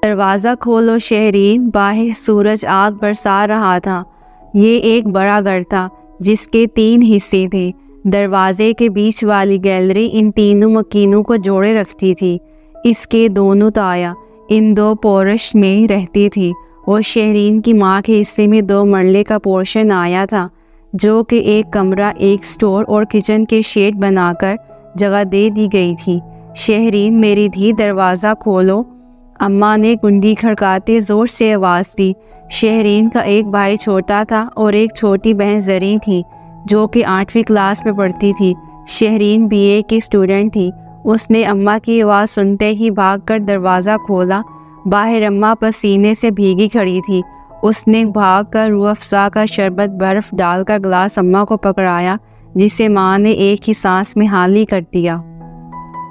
دروازہ کھولو شہرین، باہر سورج آگ برسا رہا تھا۔ یہ ایک بڑا گھر تھا جس کے 3 حصے تھے۔ دروازے کے بیچ والی گیلری ان تینوں مکینوں کو جوڑے رکھتی تھی۔ اس کے دونوں تایا ان 2 پورش میں رہتی تھی اور شہرین کی ماں کے حصے میں 2 مرلے کا پورشن آیا تھا، جو کہ ایک کمرہ، ایک سٹور اور کچن کے شیڈ بنا کر جگہ دے دی گئی تھی۔ شہرین میری دھی دروازہ کھولو، اماں نے کنڈی کھڑکاتے زور سے آواز دی۔ شہرین کا ایک بھائی چھوٹا تھا اور ایک چھوٹی بہن زریں تھی جو کہ 8ویں کلاس میں پڑھتی تھی۔ شہرین BA کی اسٹوڈنٹ تھی۔ اس نے اماں کی آواز سنتے ہی بھاگ کر دروازہ کھولا۔ باہر اماں پسینے سے بھیگی کھڑی تھی۔ اس نے بھاگ کر روح افزا کا شربت برف ڈال کر گلاس اماں کو پکڑایا، جسے ماں نے ایک ہی سانس میں حالی کر دیا۔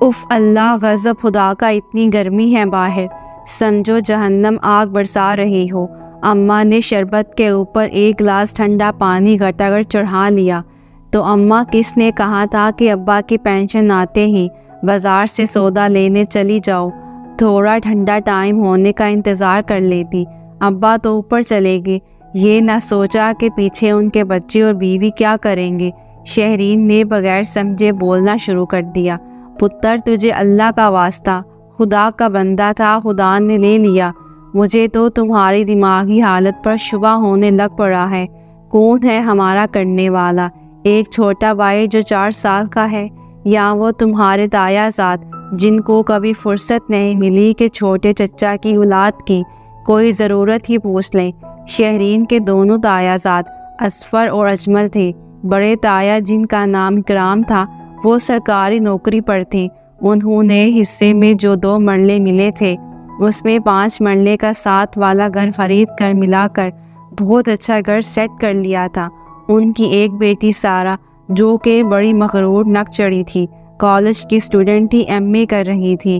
اف اللہ، غضب خدا کا، اتنی گرمی ہے باہر، سمجھو جہنم آگ برسا رہی ہو۔ اماں نے شربت کے اوپر ایک گلاس ٹھنڈا پانی گھٹا کر چڑھا لیا۔ تو اماں، کس نے کہا تھا کہ ابا کی پینشن آتے ہی بازار سے سودا لینے چلی جاؤ؟ تھوڑا ٹھنڈا ٹائم ہونے کا انتظار کر لیتی، ابا تو اوپر چلے گئے۔ یہ نہ سوچا کہ پیچھے ان کے بچے اور بیوی کیا کریں گے۔ شہرین نے بغیر سمجھے بولنا شروع کر دیا۔ پتر، تجھے اللہ کا واسطہ، خدا کا بندہ تھا، خدا نے لے لیا۔ مجھے تو تمہاری دماغی حالت پر شبہ ہونے لگ پڑا ہے۔ کون ہے ہمارا کرنے والا؟ ایک چھوٹا بھائی جو 4 سال کا ہے، یا وہ تمہارے تایا زاد جن کو کبھی فرصت نہیں ملی کہ چھوٹے چچا کی اولاد کی کوئی ضرورت ہی پوچھ لیں۔ شہرین کے دونوں تایا زاد اصفر اور اجمل تھے۔ بڑے تایا، جن کا نام اکرام تھا، وہ سرکاری نوکری پر تھے۔ انہوں نے حصے میں جو 2 مرلے ملے تھے، اس میں 5 مرلے کا 7 والا گھر خرید کر ملا کر بہت اچھا گھر سیٹ کر لیا تھا۔ ان کی ایک بیٹی سارہ، جو کہ بڑی مغرور نک چڑھی تھی، کالج کی اسٹوڈنٹ تھی، MA کر رہی تھی،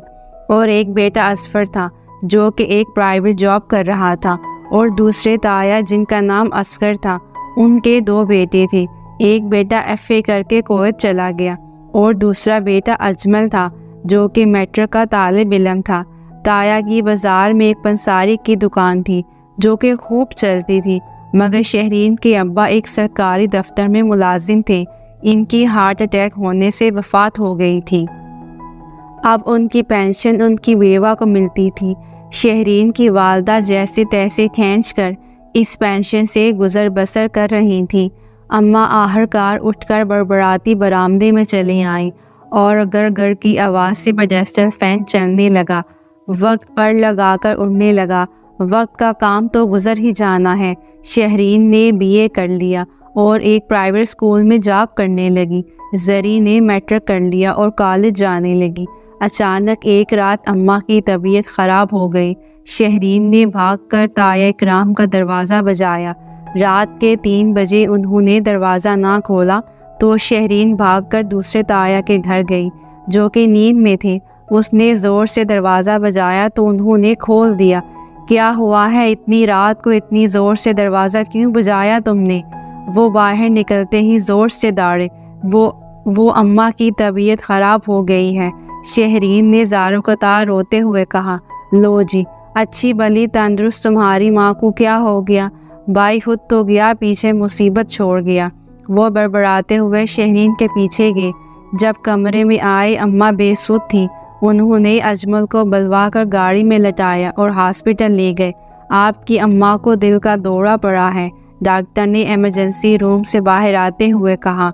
اور ایک بیٹا اصفر تھا جو کہ ایک پرائیویٹ جاب کر رہا تھا۔ اور دوسرے تایا، جن کا نام اصغر تھا، ان کے 2 بیٹے تھے۔ ایک بیٹا FA کر کے کویت چلا گیا اور دوسرا بیٹا اجمل تھا جو کہ میٹرک کا طالب علم تھا۔ تایا کی بازار میں ایک پنساری کی دکان تھی جو کہ خوب چلتی تھی، مگر شہرین کے ابا ایک سرکاری دفتر میں ملازم تھے۔ ان کی ہارٹ اٹیک ہونے سے وفات ہو گئی تھی۔ اب ان کی پینشن ان کی بیوہ کو ملتی تھی۔ شہرین کی والدہ جیسے تیسے کھینچ کر اس پینشن سے گزر بسر کر رہی تھیں۔ اماں آخرکار اٹھ کر بڑبڑاتی برآمدے میں چلی آئیں اور گر گر کی آواز سے پولیسٹر فین چلنے لگا۔ وقت پر لگا کر اڑنے لگا۔ وقت کا کام تو گزر ہی جانا ہے۔ شہرین نے BA کر لیا اور ایک پرائیویٹ اسکول میں جاب کرنے لگی۔ زری نے میٹرک کر لیا اور کالج جانے لگی۔ اچانک ایک رات اماں کی طبیعت خراب ہو گئی۔ شہرین نے بھاگ کر تایا اکرام کا دروازہ بجایا۔ رات کے 3 بجے انہوں نے دروازہ نہ کھولا تو شہرین بھاگ کر دوسرے تایا کے گھر گئی جو کہ نیند میں تھے۔ اس نے زور سے دروازہ بجایا تو انہوں نے کھول دیا۔ کیا ہوا ہے؟ اتنی رات کو اتنی زور سے دروازہ کیوں بجایا تم نے؟ وہ باہر نکلتے ہی زور سے دوڑے۔ وہ اماں کی طبیعت خراب ہو گئی ہے، شہرین نے زاروں قطار روتے ہوئے کہا۔ لو جی، اچھی بلی تندرست تمہاری ماں کو کیا ہو گیا؟ بھائی خود تو گیا، پیچھے مصیبت چھوڑ گیا۔ وہ بڑبڑاتے ہوئے شہرین کے پیچھے گئے۔ جب کمرے میں آئے، اماں بے سود تھی۔ انہوں نے اجمل کو بلوا کر گاڑی میں لٹایا اور ہاسپٹل لے گئے۔ آپ کی اماں کو دل کا دورہ پڑا ہے، ڈاکٹر نے ایمرجنسی روم سے باہر آتے ہوئے کہا۔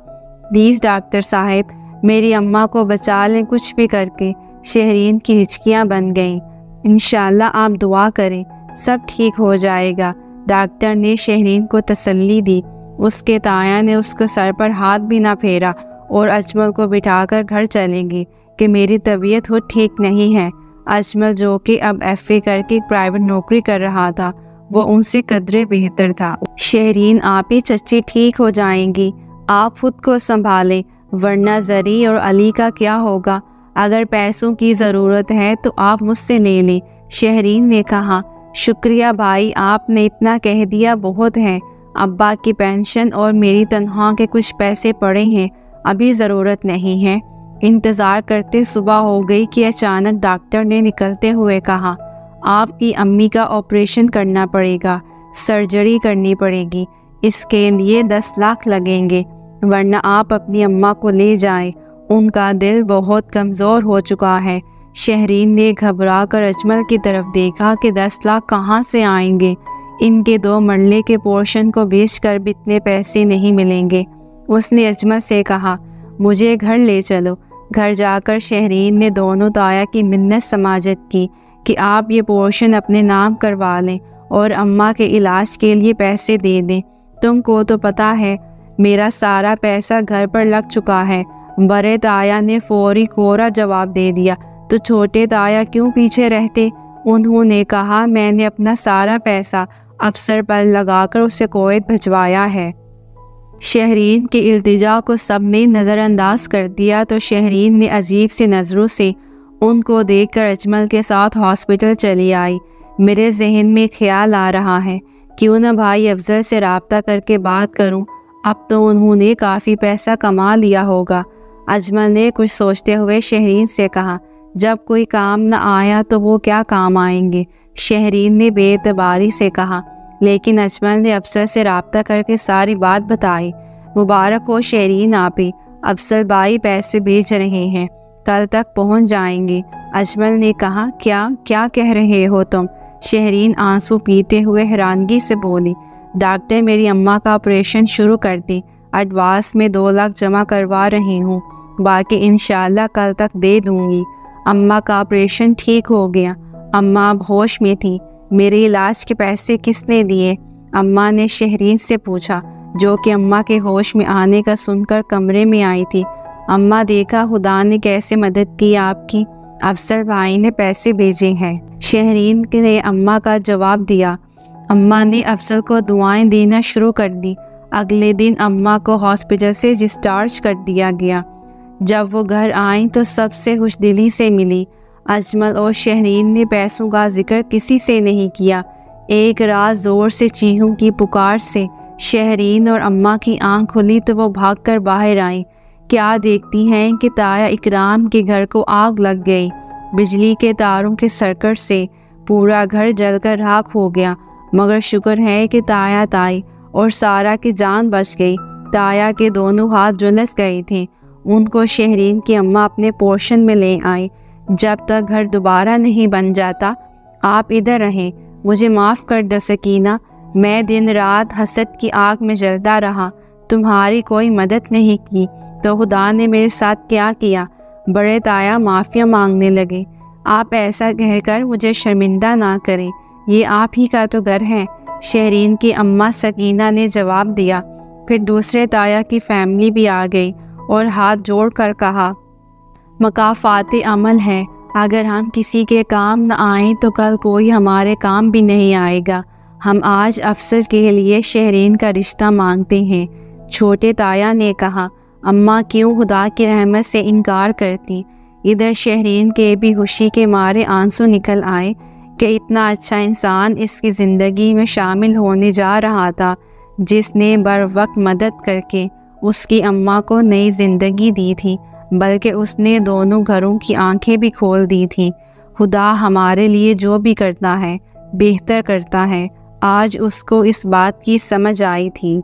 پلیز ڈاکٹر صاحب، میری اماں کو بچا لیں کچھ بھی کر کے۔ شہرین کی ہچکیاں بن گئیں۔ انشاءاللہ آپ دعا کریں، سب ٹھیک ہو جائے گا، ڈاکٹر نے شہرین کو تسلی دی۔ اس کے تایا نے اس کے سر پر ہاتھ بھی نہ پھیرا اور اجمل کو بٹھا کر گھر چلیں گے کہ میری طبیعت خود ٹھیک نہیں ہے۔ اجمل، جو کہ اب FA کر کے پرائیویٹ نوکری کر رہا تھا، وہ ان سے قدرے بہتر تھا۔ شہرین، آپ ہی چچی ٹھیک ہو جائیں گی، آپ خود کو سنبھالیں، ورنہ زری اور علی کا کیا ہوگا؟ اگر پیسوں کی ضرورت ہے تو آپ مجھ سے لے لیں، شہرین نے کہا۔ شکریہ بھائی، آپ نے اتنا کہہ دیا بہت ہے۔ ابا کی پینشن اور میری تنخواہ کے کچھ پیسے پڑے ہیں، ابھی ضرورت نہیں ہے۔ انتظار کرتے صبح ہو گئی کہ اچانک ڈاکٹر نے نکلتے ہوئے کہا، آپ کی امی کا آپریشن کرنا پڑے گا، سرجری کرنی پڑے گی، اس کے لیے 10 لاکھ لگیں گے، ورنہ آپ اپنی اماں کو لے جائیں، ان کا دل بہت کمزور ہو چکا ہے۔ شہرین نے گھبرا کر اجمل کی طرف دیکھا کہ 10 لاکھ کہاں سے آئیں گے، ان کے 2 مرلے کے پورشن کو بیچ کر بھی اتنے پیسے نہیں ملیں گے۔ اس نے اجمل سے کہا، مجھے گھر لے چلو۔ گھر جا کر شہرین نے دونوں تایا کی منت سماجت کی کہ آپ یہ پورشن اپنے نام کروا لیں اور اماں کے علاج کے لیے پیسے دے دیں۔ تم کو تو پتہ ہے میرا سارا پیسہ گھر پر لگ چکا ہے۔ بڑے تایا نے فوری کورا جواب دے دیا، تو چھوٹے تایا کیوں پیچھے رہتے؟ انہوں نے کہا، میں نے اپنا سارا پیسہ افسر پر لگا کر اسے کویت بھجوایا ہے۔ شہرین کی التجا کو سب نے نظر انداز کر دیا تو شہرین نے عجیب سی نظروں سے ان کو دیکھ کر اجمل کے ساتھ ہاسپٹل چلی آئی۔ میرے ذہن میں خیال آ رہا ہے، کیوں نہ بھائی افضل سے رابطہ کر کے بات کروں، اب تو انہوں نے کافی پیسہ کما لیا ہوگا۔ اجمل نے کچھ سوچتے ہوئے شہرین سے کہا، جب کوئی کام نہ آیا تو وہ کیا کام آئیں گے؟ شہرین نے بے اعتباری سے کہا۔ لیکن اجمل نے افسر سے رابطہ کر کے ساری بات بتائی۔ مبارک ہو شہرین آپی، افسر بھائی پیسے بھیج رہے ہیں، کل تک پہنچ جائیں گے۔ اجمل نے کہا، کیا کہہ رہے ہو تم؟ شہرین آنسو پیتے ہوئے حیرانگی سے بولی، ڈاکٹر میری اماں کا آپریشن شروع کر دی، ایڈوانس میں 2 لاکھ جمع کروا رہی ہوں، باقی انشاءاللہ کل تک دے دوں گی۔ اماں کا آپریشن ٹھیک ہو گیا، اماں اب ہوش میں تھی، میرے علاج کے پیسے کس نے دیے؟ اماں نے شہرین سے پوچھا، جو کہ اماں کے ہوش میں آنے کا سن کر کمرے میں آئی تھی۔ اماں دیکھا خدا نے کیسے مدد کی آپ کی، افسر بھائی نے پیسے بھیجے ہیں۔ شہرین نے اماں کا جواب دیا۔ اماں نے افضل کو دعائیں دینا شروع کر دی۔ اگلے دن اماں کو ہاسپٹل سے ڈسچارج کر دیا گیا۔ جب وہ گھر آئیں تو سب سے خوش دلی سے ملی۔ اجمل اور شہرین نے پیسوں کا ذکر کسی سے نہیں کیا۔ ایک رات زور سے چیخوں کی پکار سے شہرین اور اماں کی آنکھ کھلی تو وہ بھاگ کر باہر آئیں۔ کیا دیکھتی ہیں کہ تایا اکرام کے گھر کو آگ لگ گئی۔ بجلی کے تاروں کے سرکٹ سے پورا گھر جل کر راکھ ہو گیا، مگر شکر ہے کہ تایا تائی اور سارا کی جان بچ گئی۔ تایا کے دونوں ہاتھ جھلس گئے تھے، ان کو شہرین کی اماں اپنے پورشن میں لے آئی۔ جب تک گھر دوبارہ نہیں بن جاتا آپ ادھر رہیں، مجھے معاف کر دو سکینہ، میں دن رات حسد کی آگ میں جلتا رہا، تمہاری کوئی مدد نہیں کی تو خدا نے میرے ساتھ کیا کیا۔ بڑے تایا معافیا مانگنے لگے، آپ ایسا کہہ کر مجھے شرمندہ نہ کریں، یہ آپ ہی کا تو گھر ہے، شہرین کی اماں سکینہ نے جواب دیا۔ پھر دوسرے تایا کی فیملی بھی آ گئی اور ہاتھ جوڑ کر کہا، مکافات عمل ہے، اگر ہم کسی کے کام نہ آئیں تو کل کوئی ہمارے کام بھی نہیں آئے گا۔ ہم آج افسر کے لیے شہرین کا رشتہ مانگتے ہیں۔ چھوٹے تایا نے کہا، اماں کیوں خدا کی رحمت سے انکار کرتی؟ ادھر شہرین کے بھی خوشی کے مارے آنسو نکل آئے کہ اتنا اچھا انسان اس کی زندگی میں شامل ہونے جا رہا تھا، جس نے بر وقت مدد کر کے اس کی اماں کو نئی زندگی دی تھی، بلکہ اس نے دونوں گھروں کی آنکھیں بھی کھول دی تھیں۔ خدا ہمارے لیے جو بھی کرتا ہے بہتر کرتا ہے، آج اس کو اس بات کی سمجھ آئی تھی۔